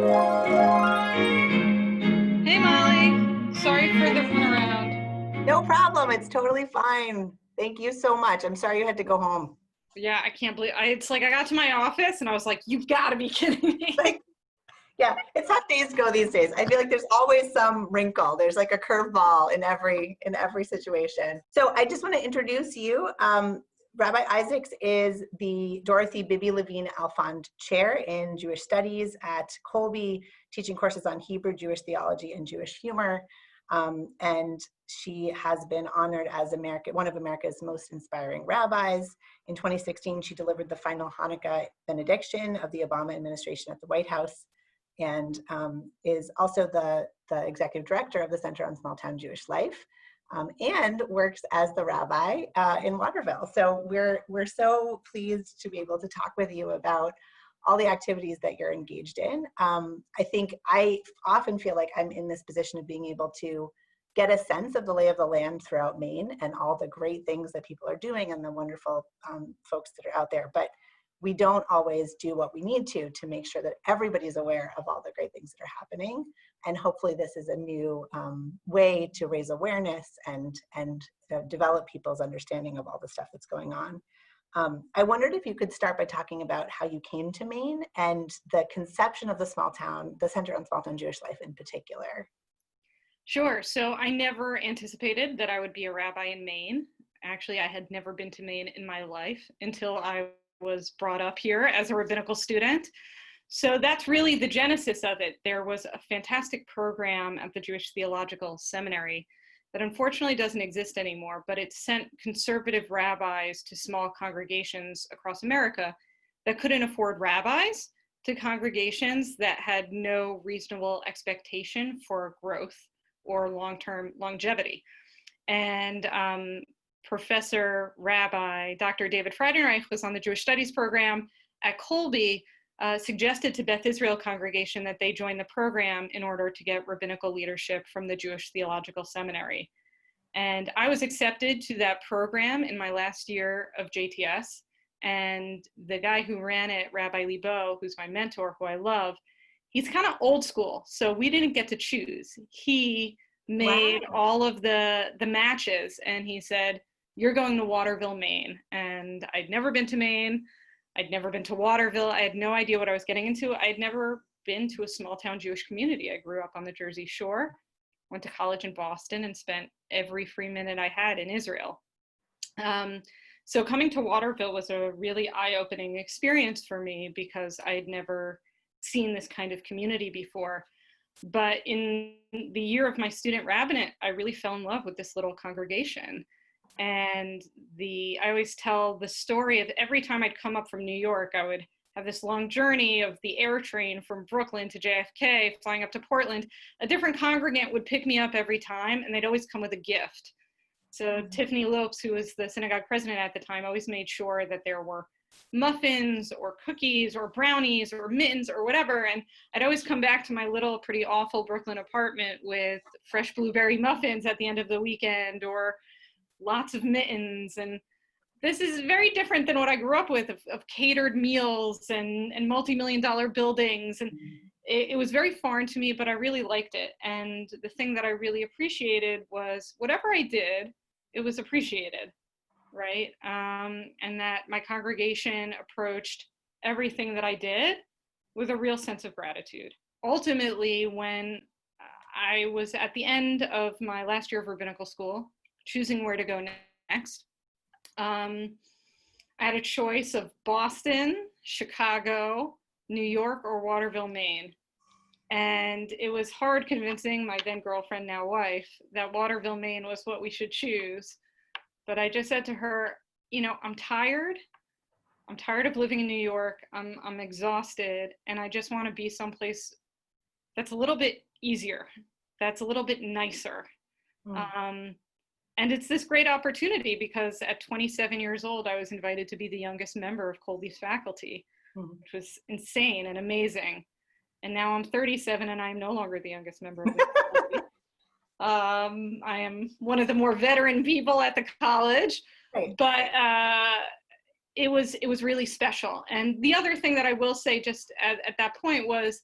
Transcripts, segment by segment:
Hey Molly, sorry for the runaround. No problem. It's totally fine. Thank you so much. I'm sorry you had to go home. Yeah, I can't believe it's like I got to my office and I was like, you've got to be kidding me. Like, yeah, it's how days go these days. I feel like there's always some wrinkle. There's like a curveball in every situation. So I just want to introduce you. Rabbi Isaacs is the Dorothy Bibi Levine Alfond Chair in Jewish Studies at Colby, teaching courses on Hebrew, Jewish theology, and Jewish humor. And she has been honored as one of America's most inspiring rabbis. In 2016, she delivered the final Hanukkah benediction of the Obama administration at the White House, and is also the executive director of the Center on Small Town Jewish Life, and works as the rabbi in Waterville. So we're so pleased to be able to talk with you about all the activities that you're engaged in. I think I often feel like I'm in this position of being able to get a sense of the lay of the land throughout Maine and all the great things that people are doing and the wonderful folks that are out there. But we don't always do what we need to make sure that everybody's aware of all the great things that are happening. And hopefully this is a new way to raise awareness and develop people's understanding of all the stuff that's going on. I wondered if you could start by talking about how you came to Maine and the conception of the small town, the Center on Small Town Jewish Life in particular. Sure. So I never anticipated that I would be a rabbi in Maine. Actually, I had never been to Maine in my life until I was brought up here as a rabbinical student. So that's really the genesis of it. There was a fantastic program at the Jewish Theological Seminary that unfortunately doesn't exist anymore, but it sent conservative rabbis to small congregations across America that couldn't afford rabbis, to congregations that had no reasonable expectation for growth or long-term longevity. And Professor Rabbi Dr. David Friedenreich was on the Jewish Studies program at Colby, suggested to Beth Israel congregation that they join the program in order to get rabbinical leadership from the Jewish Theological Seminary. And I was accepted to that program in my last year of JTS. And the guy who ran it, Rabbi Libo, who's my mentor, who I love, he's kind of old school. So we didn't get to choose. He made all of the matches, and he said, you're going to Waterville, Maine. And I'd never been to Maine. I'd never been to Waterville. I had no idea what I was getting into. I'd never been to a small town Jewish community. I grew up on the Jersey Shore, went to college in Boston, and spent every free minute I had in Israel. So coming to Waterville was a really eye-opening experience for me because I had never seen this kind of community before. But in the year of my student rabbinate, I really fell in love with this little congregation. And I always tell the story of every time I'd come up from New York, I would have this long journey of the air train from Brooklyn to JFK, flying up to Portland. A different congregant would pick me up every time, and they'd always come with a gift. So Tiffany Lopes, who was the synagogue president at the time, always made sure that there were muffins or cookies or brownies or mittens or whatever. And I'd always come back to my little pretty awful Brooklyn apartment with fresh blueberry muffins at the end of the weekend or lots of mittens. And this is very different than what I grew up with of catered meals and multi-million-dollar buildings. And it was very foreign to me, but I really liked it. And the thing that I really appreciated was whatever I did, it was appreciated, right? And that my congregation approached everything that I did with a real sense of gratitude. Ultimately, when I was at the end of my last year of rabbinical school, choosing where to go next, I had a choice of Boston, Chicago, New York, or Waterville, Maine. And it was hard convincing my then girlfriend, now wife, that Waterville, Maine was what we should choose. But I just said to her, I'm tired. I'm tired of living in New York. I'm exhausted. And I just want to be someplace that's a little bit easier, that's a little bit nicer. And it's this great opportunity because at 27 years old, I was invited to be the youngest member of Colby's faculty, which was insane and amazing. And now I'm 37 and I'm no longer the youngest member of the faculty. I am one of the more veteran people at the college, but it was really special. And the other thing that I will say just at that point was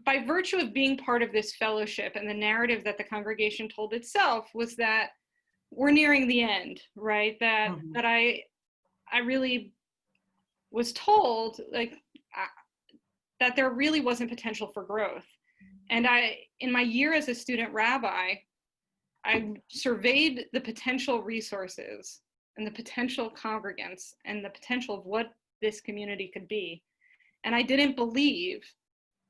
by virtue of being part of this fellowship, and the narrative that the congregation told itself was that we're nearing the end, right? That I really was told, like, that there really wasn't potential for growth. And in my year as a student rabbi, I surveyed the potential resources and the potential congregants and the potential of what this community could be. And I didn't believe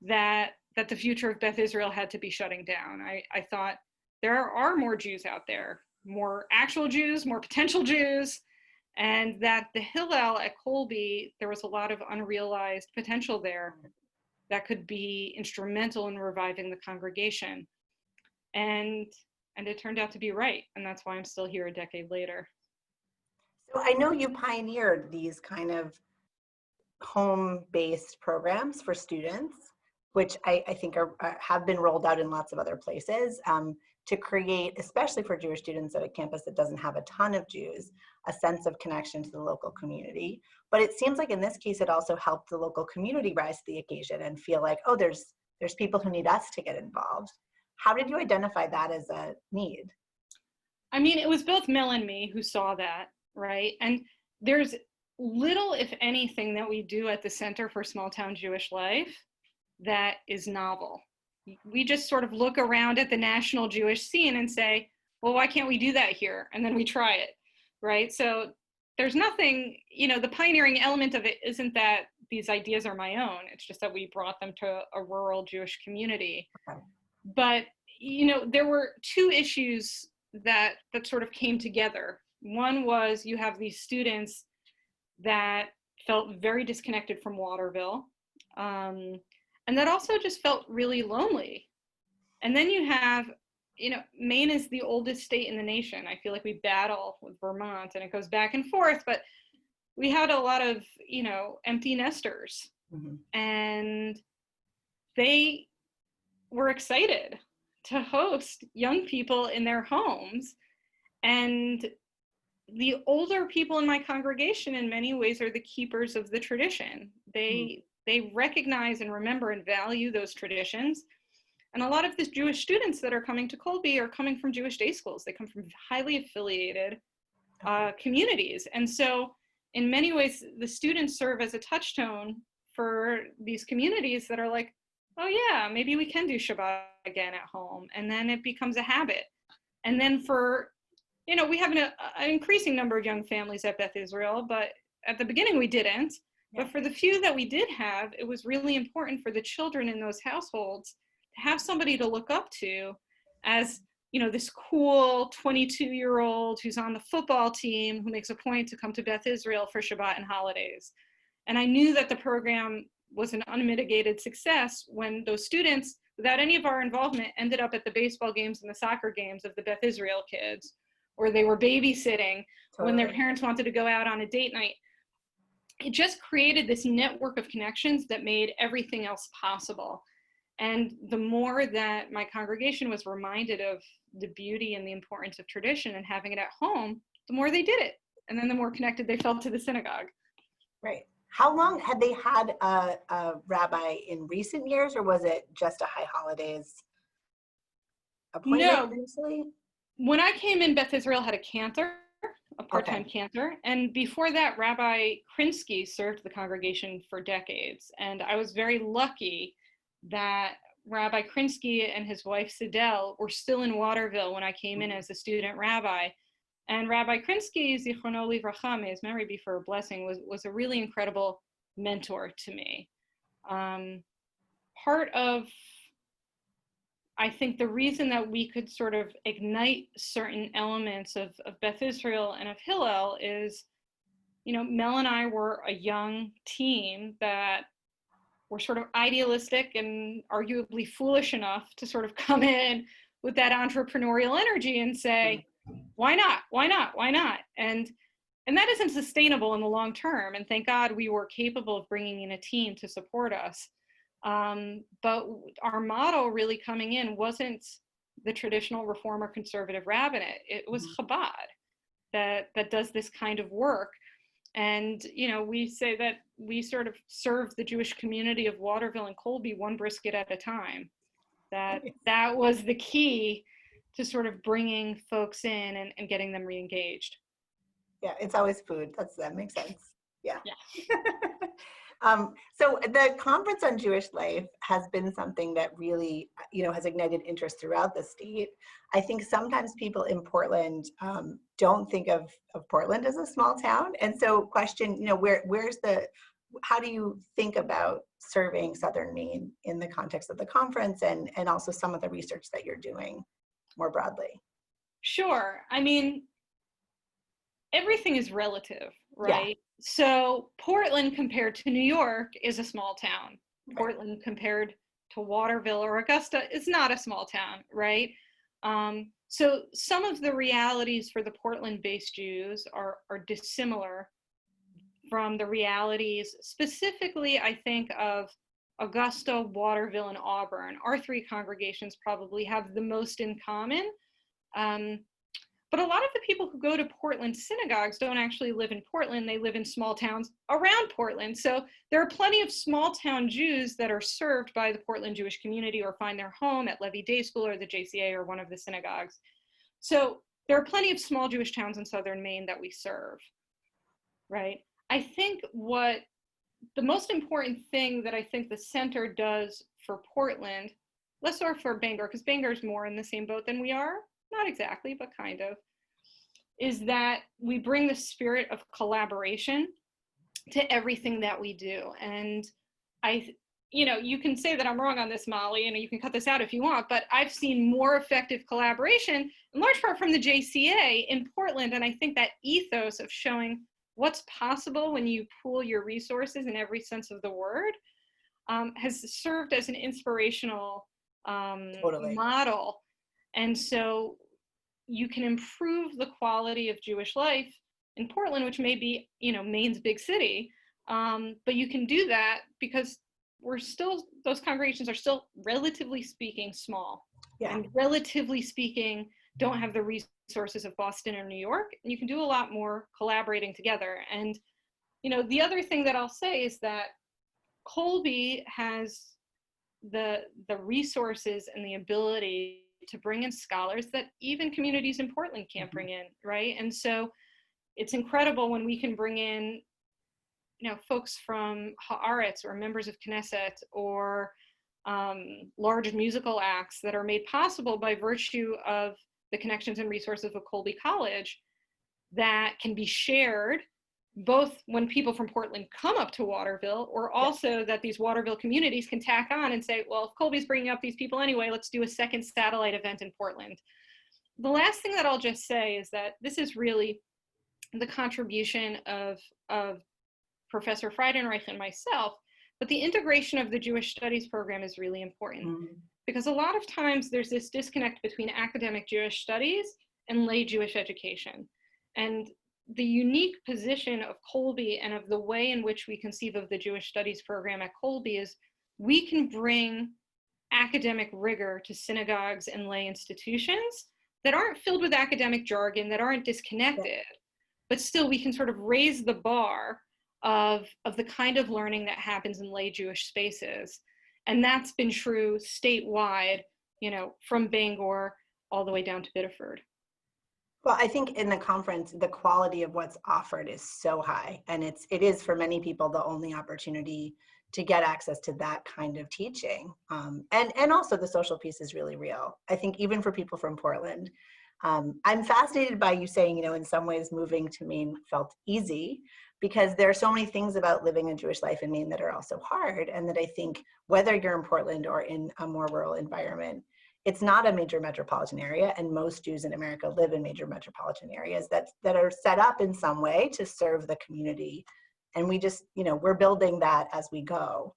that the future of Beth Israel had to be shutting down. I thought there are more Jews out there, more actual Jews, more potential Jews, and that the Hillel at Colby, there was a lot of unrealized potential there that could be instrumental in reviving the congregation. And it turned out to be right. And that's why I'm still here a decade later. So I know you pioneered these kind of home-based programs for students, which I think have been rolled out in lots of other places, to create, especially for Jewish students at a campus that doesn't have a ton of Jews, a sense of connection to the local community. But it seems like in this case, it also helped the local community rise to the occasion and feel like, oh, there's people who need us to get involved. How did you identify that as a need? I mean, it was both Mel and me who saw that, right? And there's little, if anything, that we do at the Center for Small Town Jewish Life that is novel. We just sort of look around at the national Jewish scene and say, well, why can't we do that here? And then we try it, right? So there's nothing, the pioneering element of it isn't that these ideas are my own. It's just that we brought them to a rural Jewish community. Okay. But, there were two issues that sort of came together. One was you have these students that felt very disconnected from Waterville, and that also just felt really lonely. And then you have, Maine is the oldest state in the nation. I feel like we battle with Vermont and it goes back and forth, but we had a lot of, empty nesters. And they were excited to host young people in their homes. And the older people in my congregation in many ways are the keepers of the tradition. They recognize and remember and value those traditions. And a lot of the Jewish students that are coming to Colby are coming from Jewish day schools. They come from highly affiliated communities. And so in many ways, the students serve as a touchstone for these communities that are like, oh yeah, maybe we can do Shabbat again at home. And then it becomes a habit. And then we have an increasing number of young families at Beth Israel, but at the beginning we didn't. But for the few that we did have, it was really important for the children in those households to have somebody to look up to as, this cool 22-year-old who's on the football team who makes a point to come to Beth Israel for Shabbat and holidays. And I knew that the program was an unmitigated success when those students, without any of our involvement, ended up at the baseball games and the soccer games of the Beth Israel kids, or they were babysitting when their parents wanted to go out on a date night. It just created this network of connections that made everything else possible. And the more that my congregation was reminded of the beauty and the importance of tradition and having it at home, the more they did it. And then the more connected they felt to the synagogue. Right. How long had they had a rabbi in recent years, or was it just a high holidays appointment initially? When I came in, Beth Israel had a cantor, a part-time cantor. And before that, Rabbi Krinsky served the congregation for decades. And I was very lucky that Rabbi Krinsky and his wife Sidel were still in Waterville when I came in as a student rabbi. And Rabbi Krinsky, Zichrono Livracha, may his memory be for a blessing, was a really incredible mentor to me. Part of, I think, the reason that we could sort of ignite certain elements of Beth Israel and of Hillel is, Mel and I were a young team that were sort of idealistic and arguably foolish enough to sort of come in with that entrepreneurial energy and say, why not? Why not? Why not? And that isn't sustainable in the long term. And thank God we were capable of bringing in a team to support us. But our model really coming in wasn't the traditional Reform or conservative rabbinate. It was Chabad that does this kind of work. And, we say that we sort of serve the Jewish community of Waterville and Colby one brisket at a time. That was the key to sort of bringing folks in and getting them re-engaged. Yeah, it's always food. That makes sense. Yeah. Yeah. So the Conference on Jewish Life has been something that really, has ignited interest throughout the state. I think sometimes people in Portland don't think of Portland as a small town. And so question, how do you think about serving Southern Maine in the context of the conference and also some of the research that you're doing more broadly? Sure. I mean, everything is relative, right? Yeah. So Portland compared to New York is a small town. Right. Portland compared to Waterville or Augusta is not a small town, right? So some of the realities for the Portland-based Jews are dissimilar from the realities, specifically, I think, of Augusta, Waterville, and Auburn. Our three congregations probably have the most in common. But a lot of the people who go to Portland synagogues don't actually live in Portland. They live in small towns around Portland. So there are plenty of small town Jews that are served by the Portland Jewish community or find their home at Levy Day School or the JCA or one of the synagogues. So there are plenty of small Jewish towns in Southern Maine that we serve, right? I think what the most important thing that I think the center does for Portland, less so for Bangor, because Bangor's more in the same boat than we are, not exactly, but kind of, is that we bring the spirit of collaboration to everything that we do. And you can say that I'm wrong on this, Molly, and you can cut this out if you want, but I've seen more effective collaboration, in large part from the JCA in Portland. And I think that ethos of showing what's possible when you pool your resources in every sense of the word has served as an inspirational model. And so you can improve the quality of Jewish life in Portland, which may be, Maine's big city. But you can do that because those congregations are still, relatively speaking, small. Yeah. And relatively speaking, don't have the resources of Boston or New York. And you can do a lot more collaborating together. And, the other thing that I'll say is that Colby has the resources and the ability to bring in scholars that even communities in Portland can't bring in, right? And so it's incredible when we can bring in, folks from Haaretz or members of Knesset or large musical acts that are made possible by virtue of the connections and resources of Colby College that can be shared both when people from Portland come up to Waterville, or also that these Waterville communities can tack on and say, well, if Colby's bringing up these people anyway, let's do a second satellite event in Portland. The last thing that I'll just say is that this is really the contribution of Professor Friedenreich and myself, but the integration of the Jewish Studies program is really important because a lot of times there's this disconnect between academic Jewish studies and lay Jewish education. And the unique position of Colby and of the way in which we conceive of the Jewish Studies program at Colby is we can bring academic rigor to synagogues and lay institutions that aren't filled with academic jargon, that aren't disconnected, but still we can sort of raise the bar of the kind of learning that happens in lay Jewish spaces. And that's been true statewide, from Bangor all the way down to Biddeford. Well, I think in the conference, the quality of what's offered is so high, and it is for many people the only opportunity to get access to that kind of teaching. And also the social piece is really real. I think even for people from Portland, I'm fascinated by you saying, in some ways moving to Maine felt easy, because there are so many things about living a Jewish life in Maine that are also hard, and that I think whether you're in Portland or in a more rural environment, it's not a major metropolitan area, and most Jews in America live in major metropolitan areas that are set up in some way to serve the community. And we just, we're building that as we go,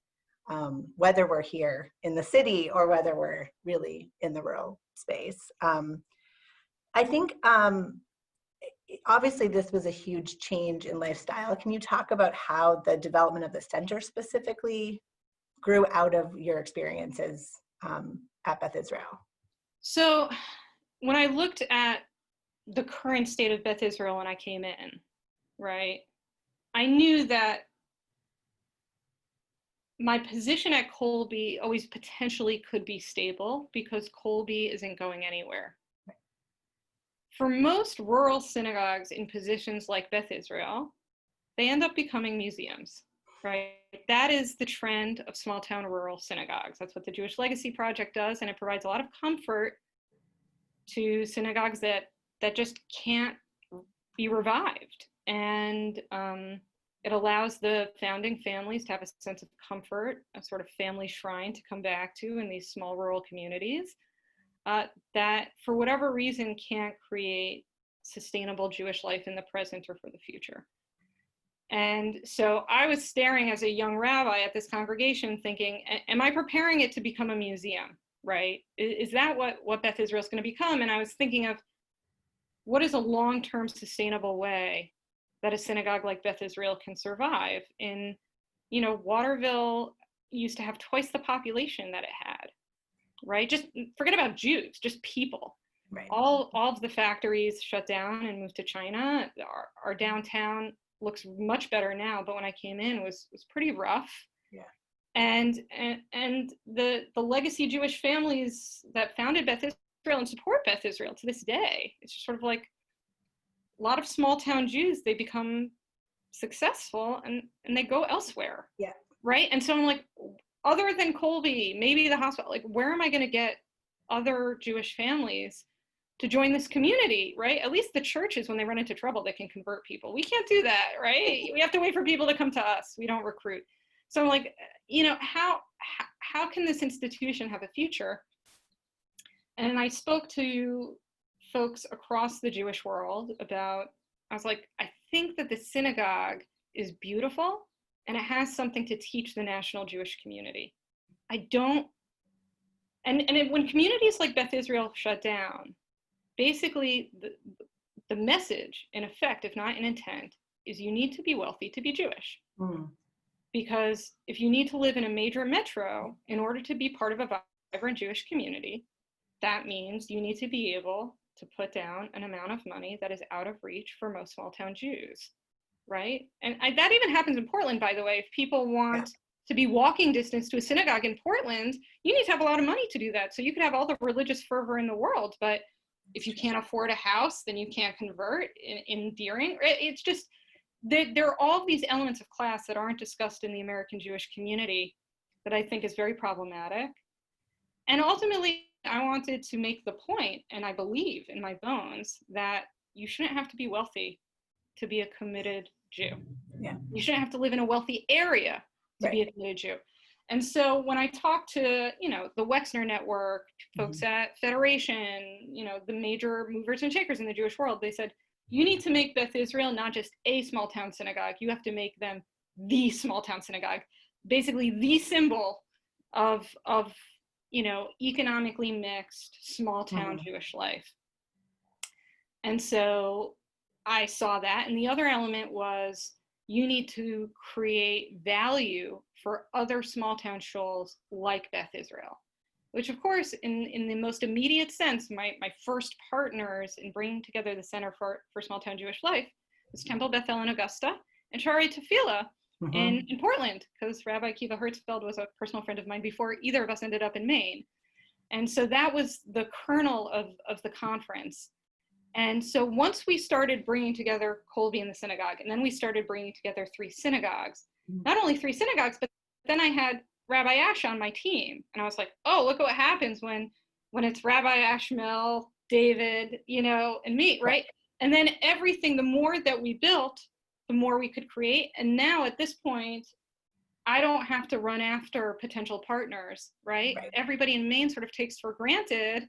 whether we're here in the city or whether we're really in the rural space. I think, obviously this was a huge change in lifestyle. Can you talk about how the development of the center specifically grew out of your experiences at Beth Israel? So when I looked at the current state of Beth Israel when I came in, right, I knew that my position at Colby always potentially could be stable because Colby isn't going anywhere. For most rural synagogues in positions like Beth Israel, they end up becoming museums, right? That is the trend of small town rural synagogues. That's what the Jewish Legacy Project does, and it provides a lot of comfort to synagogues that just can't be revived. And it allows the founding families to have a sense of comfort, a sort of family shrine to come back to in these small rural communities that, for whatever reason, can't create sustainable Jewish life in the present or for the future. And so I was staring as a young rabbi at this congregation thinking, am I preparing it to become a museum, right? Is that what Beth Israel is going to become? And I was thinking of, what is a long-term sustainable way that a synagogue like Beth Israel can survive? In, Waterville used to have twice the population that it had, right? Just forget about Jews, just people. Right. All of the factories shut down and moved to China. Our downtown looks much better now, but when I came in, it was pretty rough. Yeah. And the legacy Jewish families that founded Beth Israel and support Beth Israel to this day, it's just sort of like a lot of small town Jews, they become successful and they go elsewhere. Yeah. Right. And so I'm like, other than Colby, maybe the hospital, like, where am I going to get other Jewish families to join this community, right? At least the churches, when they run into trouble, they can convert people. We can't do that, right? We have to wait for people to come to us. We don't recruit. So I'm like, how can this institution have a future? And I spoke to folks across the Jewish world I was like, I think that the synagogue is beautiful and it has something to teach the national Jewish community. When communities like Beth Israel shut down, basically the message, in effect, if not in intent, is you need to be wealthy to be Jewish. Because if you need to live in a major metro in order to be part of a vibrant Jewish community, that means you need to be able to put down an amount of money that is out of reach for most small town Jews, right? And that even happens in Portland, by the way. If people want to be walking distance to a synagogue in Portland, you need to have a lot of money to do that. So you could have all the religious fervor in the world, but if you can't afford a house, then you can't convert in Deering. It's just, there are all these elements of class that aren't discussed in the American Jewish community that I think is very problematic. And ultimately, I wanted to make the point, and I believe in my bones, that you shouldn't have to be wealthy to be a committed Jew. Yeah. You shouldn't have to live in a wealthy area to be a committed Jew. And so when I talked to, the Wexner Network, folks at Federation, the major movers and shakers in the Jewish world, they said, you need to make Beth Israel not just a small town synagogue, you have to make them the small town synagogue, basically the symbol of economically mixed small town Jewish life. And so I saw that. And the other element was, you need to create value for other small town shoals like Beth Israel, which of course, in the most immediate sense, my first partners in bringing together the Center for Small Town Jewish Life was Temple Bethel in Augusta and Shari Tefillah in Portland, because Rabbi Kiva Hertzfeld was a personal friend of mine before either of us ended up in Maine. And so that was the kernel of the conference. And so once we started bringing together Colby and the synagogue, and then we started bringing together 3 synagogues, not only 3 synagogues, but then I had Rabbi Ash on my team. And I was like, oh, look at what happens when it's Rabbi Ashmel, David, and me, right? And then everything, the more that we built, the more we could create. And now at this point, I don't have to run after potential partners, right? Everybody in Maine sort of takes for granted,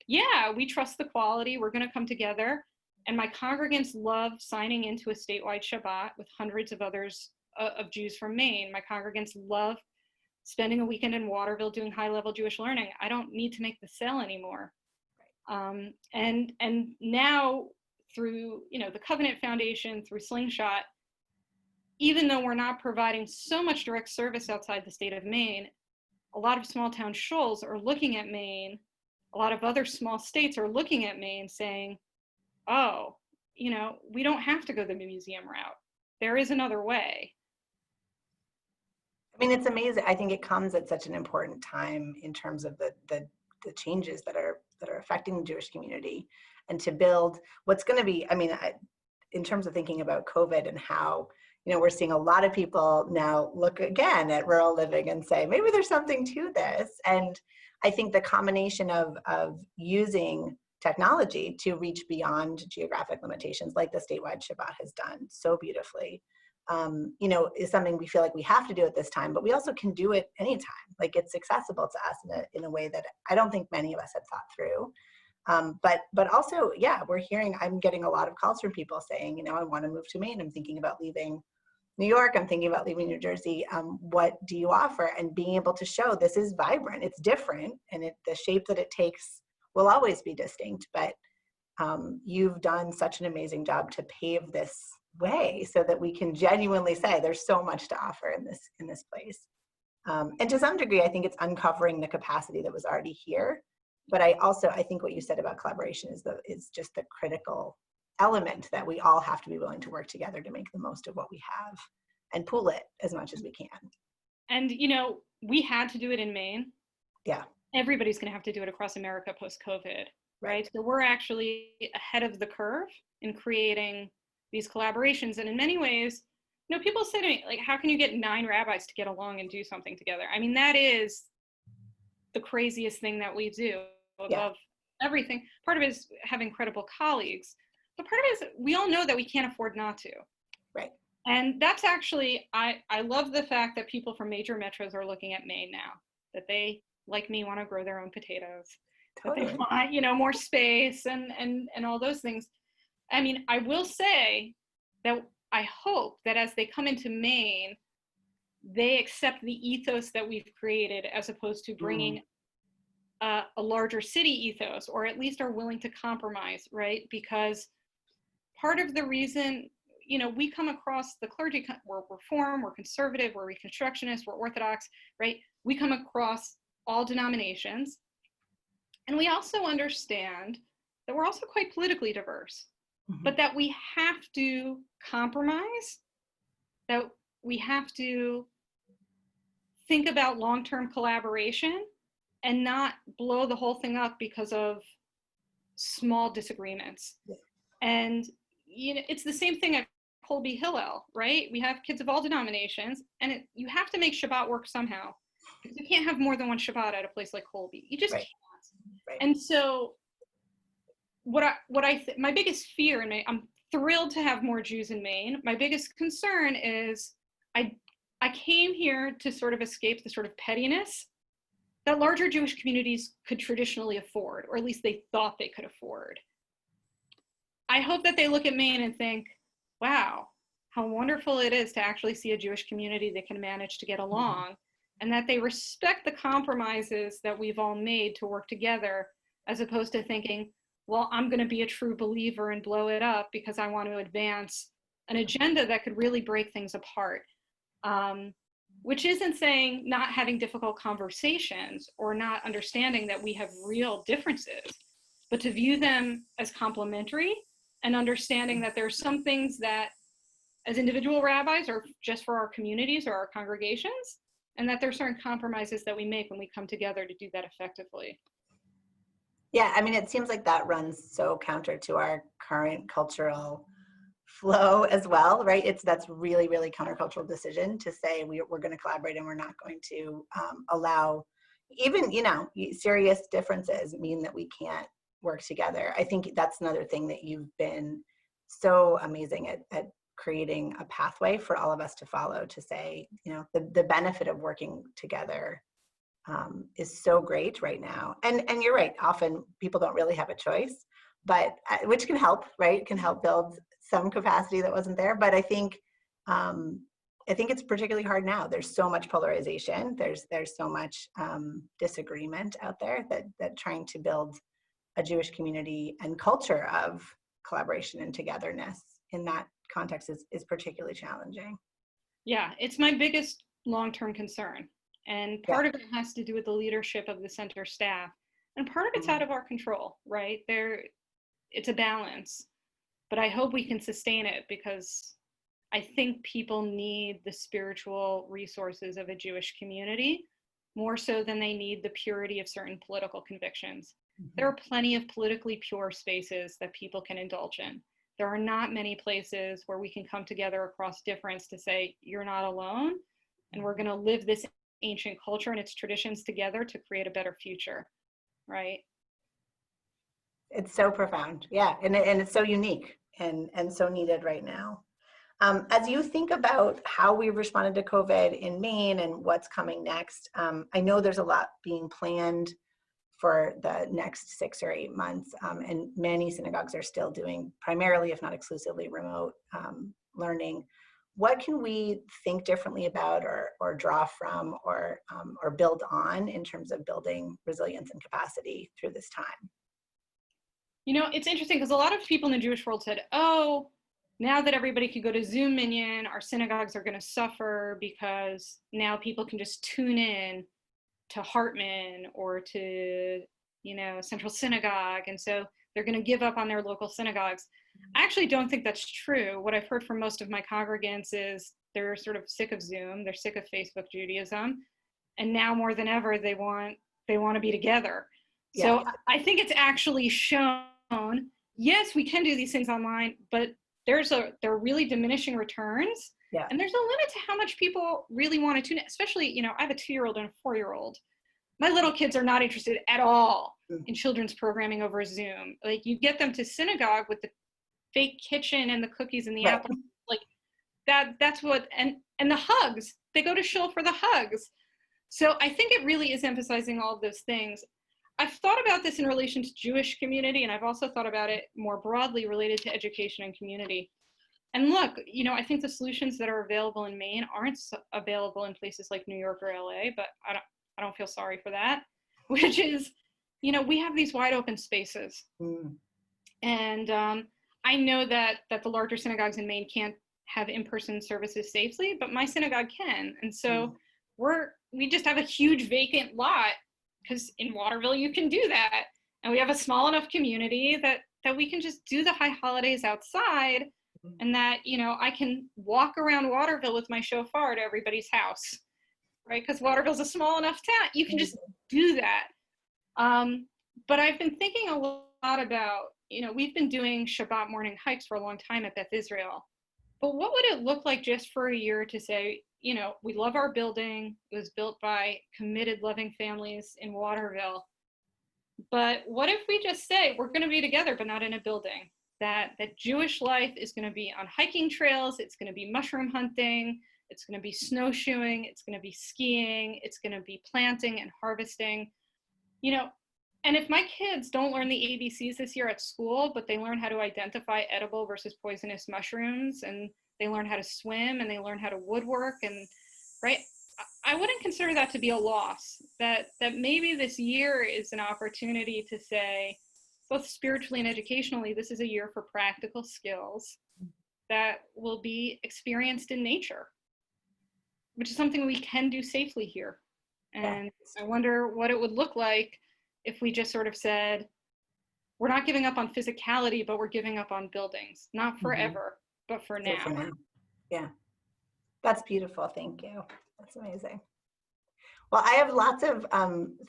yeah, we trust the quality, we're going to come together. And my congregants love signing into a statewide Shabbat with hundreds of others of Jews from Maine. My congregants love spending a weekend in Waterville doing high-level Jewish learning. I don't need to make the sale anymore. And now through the Covenant Foundation, through Slingshot, even though we're not providing so much direct service outside the state of Maine, a lot of small town shoals are looking at Maine. A lot of other small states are looking at Maine saying, oh, we don't have to go the museum route. there is another way. I mean, it's amazing. I think it comes at such an important time in terms of the changes that are affecting the Jewish community, and to build what's going to be. I mean, in terms of thinking about COVID and how, you know, we're seeing a lot of people now look again at rural living and say, maybe there's something to this. And I think the combination of using technology to reach beyond geographic limitations, like the statewide Shabbat has done so beautifully, you know, is something we feel like we have to do at this time, but we also can do it anytime. Like, it's accessible to us in a way that I don't think many of us had thought through. But also, yeah, I'm getting a lot of calls from people saying, you know, I want to move to Maine. I'm thinking about leaving New York. I'm thinking about leaving New Jersey. What do you offer? And being able to show this is vibrant, it's different, and the shape that it takes will always be distinct. But you've done such an amazing job to pave this way so that we can genuinely say there's so much to offer in this place. And to some degree, I think it's uncovering the capacity that was already here. But I think what you said about collaboration is just the critical element, that we all have to be willing to work together to make the most of what we have and pool it as much as we can. And, you know, we had to do it in Maine. Yeah. Everybody's going to have to do it across America post-COVID, right? So we're actually ahead of the curve in creating these collaborations. And in many ways, you know, people say to me, like, how can you get 9 rabbis to get along and do something together? I mean, that is the craziest thing that we do above everything. Part of it is having credible colleagues, but part of it is we all know that we can't afford not to. Right. And that's actually, I love the fact that people from major metros are looking at Maine now, that they, like me, want to grow their own potatoes, Totally. that they want, you know, more space and all those things. I mean, I will say that I hope that as they come into Maine, they accept the ethos that we've created, as opposed to bringing a larger city ethos, or at least are willing to compromise, right? Because part of the reason, you know, we come across the clergy, we're Reform, we're conservative, we're Reconstructionist, we're Orthodox, right? We come across all denominations. And we also understand that we're also quite politically diverse, but that we have to compromise, that we have to think about long-term collaboration and not blow the whole thing up because of small disagreements. And, you know, it's the same thing at Colby Hillel, right? We have kids of all denominations, and you have to make Shabbat work somehow. You can't have more than one Shabbat at a place like Colby. You just can't. Right. And so my biggest fear, and I'm thrilled to have more Jews in Maine. My biggest concern is I came here to sort of escape the sort of pettiness that larger Jewish communities could traditionally afford, or at least they thought they could afford. I hope that they look at Maine and think, wow, how wonderful it is to actually see a Jewish community that can manage to get along, and that they respect the compromises that we've all made to work together, as opposed to thinking, well, I'm going to be a true believer and blow it up because I want to advance an agenda that could really break things apart. Which isn't saying not having difficult conversations or not understanding that we have real differences, but to view them as complementary, and understanding that there are some things that as individual rabbis or just for our communities or our congregations, and that there are certain compromises that we make when we come together to do that effectively. Yeah, I mean, it seems like that runs so counter to our current cultural flow as well, right? That's really, really countercultural decision to say we're going to collaborate and we're not going to allow even, you know, serious differences mean that we can't work together. I think that's another thing that you've been so amazing at creating a pathway for all of us to follow, to say, you know, the benefit of working together is so great right now. And you're right, often people don't really have a choice, but which can help, right? It can help build some capacity that wasn't there. But I think it's particularly hard now. There's so much polarization. There's so much disagreement out there that trying to build a Jewish community and culture of collaboration and togetherness in that context is particularly challenging. Yeah, it's my biggest long-term concern. And part of it has to do with the leadership of the center staff. And part of it's out of our control, right? It's a balance. But I hope we can sustain it, because I think people need the spiritual resources of a Jewish community more so than they need the purity of certain political convictions. There are plenty of politically pure spaces that people can indulge in. There are not many places where we can come together across difference to say, you're not alone, and we're going to live this ancient culture and its traditions together to create a better future, right? It's so profound. Yeah, and it's so unique and so needed right now. As you think about how we responded to COVID in Maine and what's coming next, I know there's a lot being planned for the next 6 or 8 months, and many synagogues are still doing primarily, if not exclusively, remote learning. What can we think differently about or draw from or build on in terms of building resilience and capacity through this time? You know, it's interesting because a lot of people in the Jewish world said, oh, now that everybody can go to Zoom Minyan, our synagogues are going to suffer because now people can just tune in to Hartman or to, you know, Central Synagogue. And so they're going to give up on their local synagogues. I actually don't think that's true. What I've heard from most of my congregants is they're sort of sick of Zoom. They're sick of Facebook Judaism. And now more than ever, they want to be together. Yeah. So I think it's actually shown, yes, we can do these things online, but there are really diminishing returns. Yeah. And there's a limit to how much people really want to tune in, especially, you know, I have a 2-year-old and a 4-year-old. My little kids are not interested at all in children's programming over Zoom. Like, you get them to synagogue with the fake kitchen and the cookies and the Right. apple, like that's what, and the hugs, they go to shul for the hugs. So I think it really is emphasizing all of those things. I've thought about this in relation to Jewish community, and I've also thought about it more broadly related to education and community. And look, you know, I think the solutions that are available in Maine aren't available in places like New York or LA, but I don't feel sorry for that, which is, you know, we have these wide open spaces. And I know that the larger synagogues in Maine can't have in-person services safely, but my synagogue can. And so we just have a huge vacant lot, because in Waterville you can do that. And we have a small enough community that we can just do the high holidays outside, and that, you know, I can walk around Waterville with my shofar to everybody's house, right? Because Waterville's a small enough town. You can just do that. But I've been thinking a lot about, you know, we've been doing Shabbat morning hikes for a long time at Beth Israel. But what would it look like just for a year to say, you know, we love our building. It was built by committed, loving families in Waterville. But what if we just say we're going to be together, but not in a building? That Jewish life is going to be on hiking trails. It's going to be mushroom hunting. It's going to be snowshoeing. It's going to be skiing. It's going to be planting and harvesting. You know, and if my kids don't learn the ABCs this year at school, but they learn how to identify edible versus poisonous mushrooms, and they learn how to swim, and they learn how to woodwork, and right, I wouldn't consider that to be a loss. That maybe this year is an opportunity to say, both spiritually and educationally, this is a year for practical skills that will be experienced in nature, which is something we can do safely here. And I wonder what it would look like if we just sort of said, we're not giving up on physicality, but we're giving up on buildings, not forever, but for now. For now. Yeah, that's beautiful. Thank you. That's amazing. Well, I have lots of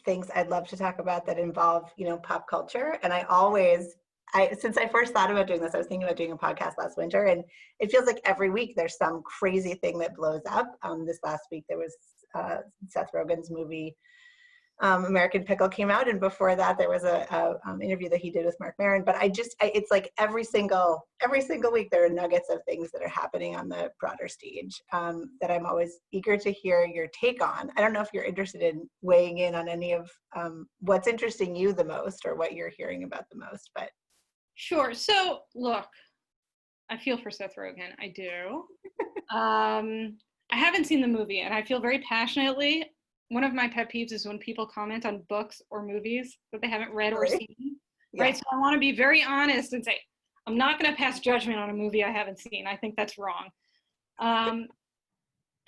things I'd love to talk about that involve, you know, pop culture. And since I first thought about doing this, I was thinking about doing a podcast last winter, and it feels like every week there's some crazy thing that blows up. This last week there was Seth Rogen's movie, American Pickle, came out, and before that there was a interview that he did with Mark Maron. But it's like every single week there are nuggets of things that are happening on the broader stage that I'm always eager to hear your take on. I don't know if you're interested in weighing in on any of what's interesting you the most or what you're hearing about the most. But sure. So look, I feel for Seth Rogen. I do. I haven't seen the movie, and I feel very passionately. One of my pet peeves is when people comment on books or movies that they haven't read or seen, right? So I want to be very honest and say, I'm not going to pass judgment on a movie I haven't seen. I think that's wrong. And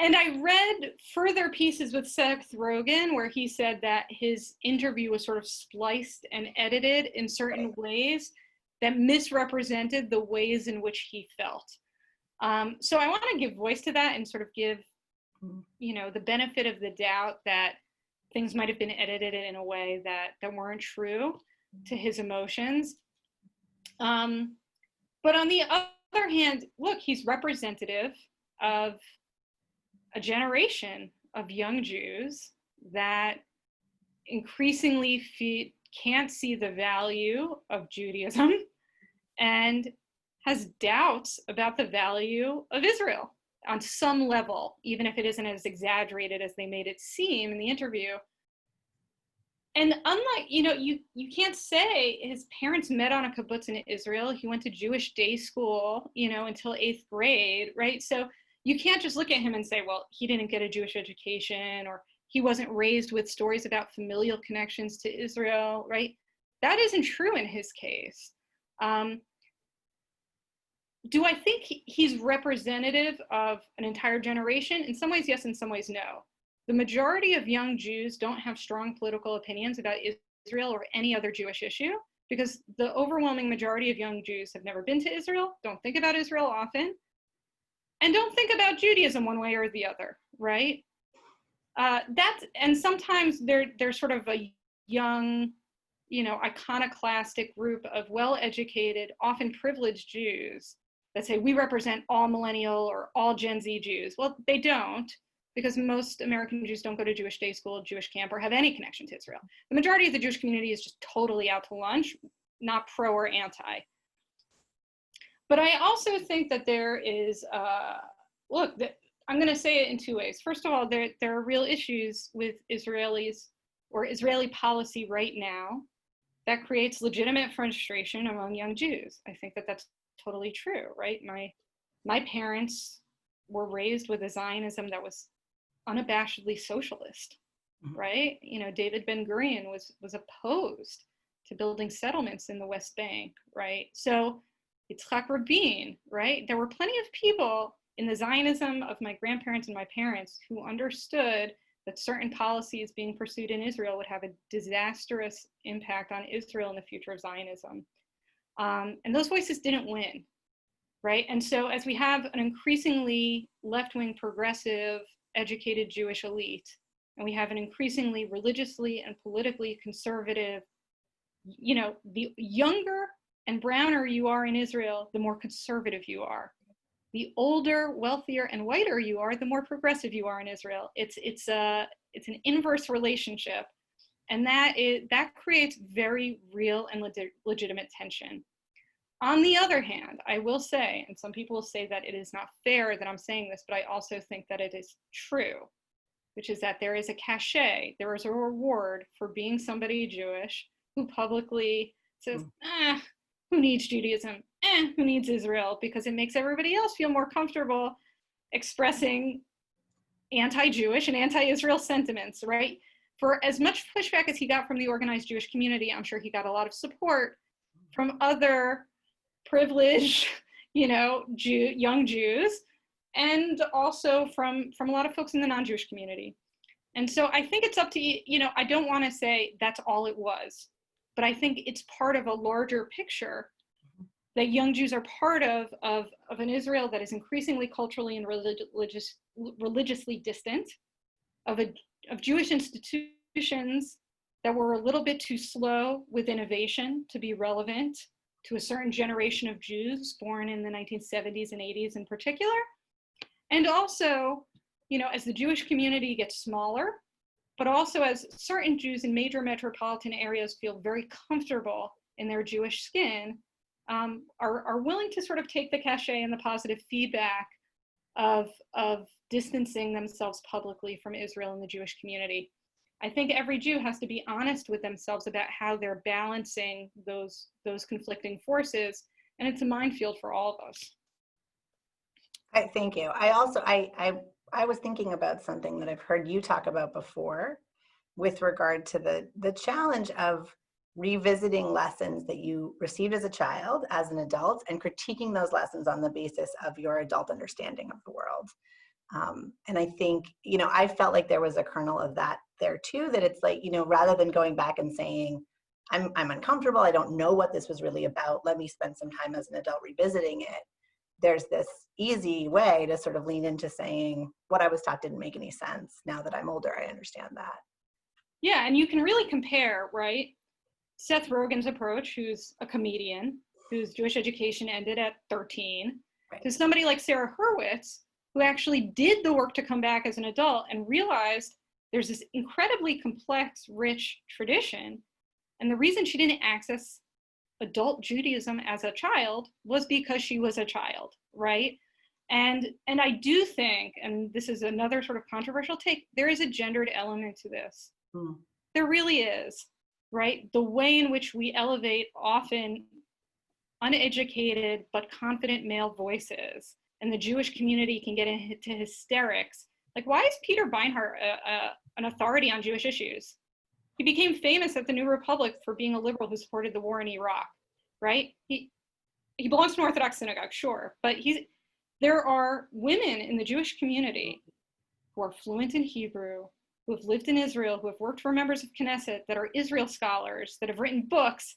I read further pieces with Seth Rogen where he said that his interview was sort of spliced and edited in certain ways that misrepresented the ways in which he felt. So I want to give voice to that and sort of give, the benefit of the doubt that things might have been edited in a way that weren't true to his emotions. But on the other hand, look, he's representative of a generation of young Jews that increasingly can't see the value of Judaism and has doubts about the value of Israel on some level, even if it isn't as exaggerated as they made it seem in the interview. And unlike, you can't say his parents met on a kibbutz in Israel. He went to Jewish day school, until 8th grade, right? So you can't just look at him and say, well, he didn't get a Jewish education, or he wasn't raised with stories about familial connections to Israel, right? That isn't true in his case. Do I think he's representative of an entire generation? In some ways, yes, in some ways, no. The majority of young Jews don't have strong political opinions about Israel or any other Jewish issue, because the overwhelming majority of young Jews have never been to Israel, don't think about Israel often, and don't think about Judaism one way or the other, right? And sometimes they're sort of a young, iconoclastic group of well-educated, often privileged Jews that say we represent all millennial or all Gen Z Jews. Well, they don't, because most American Jews don't go to Jewish day school, Jewish camp, or have any connection to Israel. The majority of the Jewish community is just totally out to lunch, not pro or anti. But I also think that there is, I'm going to say it in two ways. First of all, there are real issues with Israelis or Israeli policy right now that creates legitimate frustration among young Jews. I think that that's totally true, right? My parents were raised with a Zionism that was unabashedly socialist, right? David Ben-Gurion was opposed to building settlements in the West Bank, right? So Yitzhak Rabin, right? There were plenty of people in the Zionism of my grandparents and my parents who understood that certain policies being pursued in Israel would have a disastrous impact on Israel in the future of Zionism. And those voices didn't win, right? And so as we have an increasingly left-wing, progressive, educated Jewish elite, and we have an increasingly religiously and politically conservative, the younger and browner you are in Israel, the more conservative you are. The older, wealthier, and whiter you are, the more progressive you are in Israel. It's an inverse relationship, and that creates very real and legitimate tension. On the other hand, I will say, and some people will say that it is not fair that I'm saying this, but I also think that it is true, which is that there is a cachet, there is a reward for being somebody Jewish who publicly says, who needs Judaism? Who needs Israel? Because it makes everybody else feel more comfortable expressing anti-Jewish and anti-Israel sentiments, right? For as much pushback as he got from the organized Jewish community, I'm sure he got a lot of support from other privileged, young Jews, and also from a lot of folks in the non-Jewish community. And so I think it's up to, I don't want to say that's all it was, but I think it's part of a larger picture that young Jews are part of an Israel that is increasingly culturally and religiously distant, of Jewish institutions that were a little bit too slow with innovation to be relevant to a certain generation of Jews born in the 1970s and 80s in particular. And also, as the Jewish community gets smaller, but also as certain Jews in major metropolitan areas feel very comfortable in their Jewish skin, are willing to sort of take the cachet and the positive feedback of distancing themselves publicly from Israel and the Jewish community. I think every Jew has to be honest with themselves about how they're balancing those conflicting forces, and it's a minefield for all of us. Thank you. I was thinking about something that I've heard you talk about before with regard to the challenge of revisiting lessons that you received as a child, as an adult, and critiquing those lessons on the basis of your adult understanding of the world. And I think, I felt like there was a kernel of that there too, that it's like, rather than going back and saying, I'm uncomfortable, I don't know what this was really about, let me spend some time as an adult revisiting it, there's this easy way to sort of lean into saying what I was taught didn't make any sense. Now that I'm older, I understand that. Yeah, and you can really compare, right? Seth Rogen's approach, who's a comedian, whose Jewish education ended at 13, Right. to somebody like Sarah Hurwitz, who actually did the work to come back as an adult and realized there's this incredibly complex, rich tradition. And the reason she didn't access adult Judaism as a child was because she was a child, right? And I do think, and this is another sort of controversial take, there is a gendered element to this. There really is, right? The way in which we elevate often uneducated but confident male voices, and the Jewish community can get into hysterics. Like, why is Peter Beinart an authority on Jewish issues? He became famous at the New Republic for being a liberal who supported the war in Iraq, right? He belongs to an Orthodox synagogue, sure, but there are women in the Jewish community who are fluent in Hebrew, who have lived in Israel, who have worked for members of Knesset, that are Israel scholars, that have written books,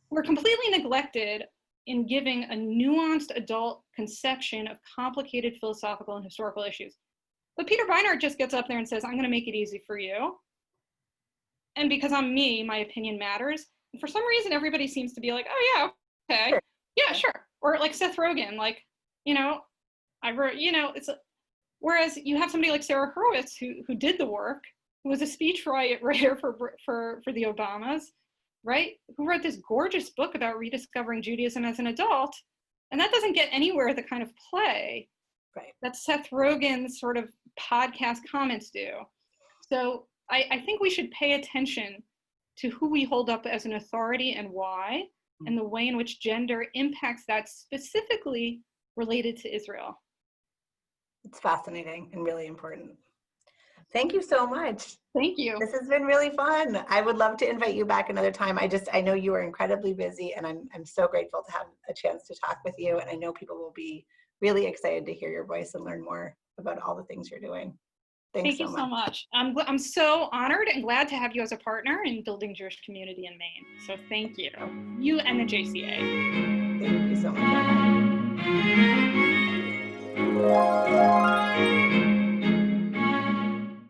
who are completely neglected in giving a nuanced adult conception of complicated philosophical and historical issues. But Peter Beinart just gets up there and says, I'm going to make it easy for you. And because I'm me, my opinion matters. And for some reason, everybody seems to be like, oh yeah, okay. Sure. Yeah, sure. Or like Seth Rogen, like, I wrote, it's whereas you have somebody like Sarah Hurwitz who did the work, who was a speech writer for the Obamas, right? Who wrote this gorgeous book about rediscovering Judaism as an adult. And that doesn't get anywhere the kind of play that Seth Rogen's sort of podcast comments do. So I think we should pay attention to who we hold up as an authority and why, and the way in which gender impacts that, specifically related to Israel. It's fascinating and really important. Thank you so much. Thank you. This has been really fun. I would love to invite you back another time. I know you are incredibly busy, and I'm so grateful to have a chance to talk with you. And I know people will be really excited to hear your voice and learn more about all the things you're doing. Thank you so much. I'm so honored and glad to have you as a partner in building Jewish community in Maine. So thank you. You and the JCA. Thank you so much.